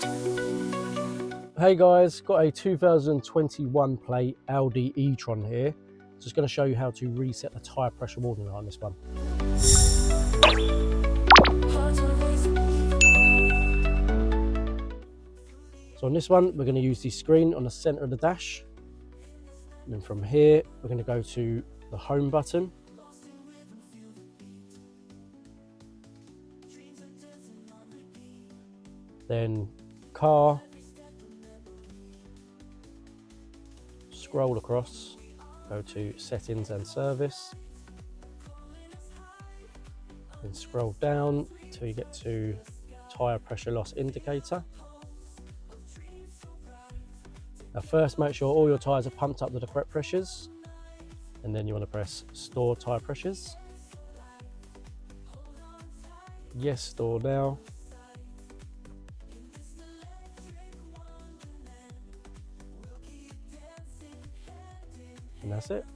Hey guys, got a 2021 plate Audi e-tron here. Just going to show you how to reset the tyre pressure warning light on this one. So on this one, we're going to use the screen on the center of the dash. And then from here, we're going to go to the home button. Then car. Scroll across, go to settings and service. Then scroll down till you get to tyre pressure loss indicator. Now first, make sure all your tyres are pumped up to the correct pressures, and then you want to press store tyre pressures. Yes, store now. And that's it.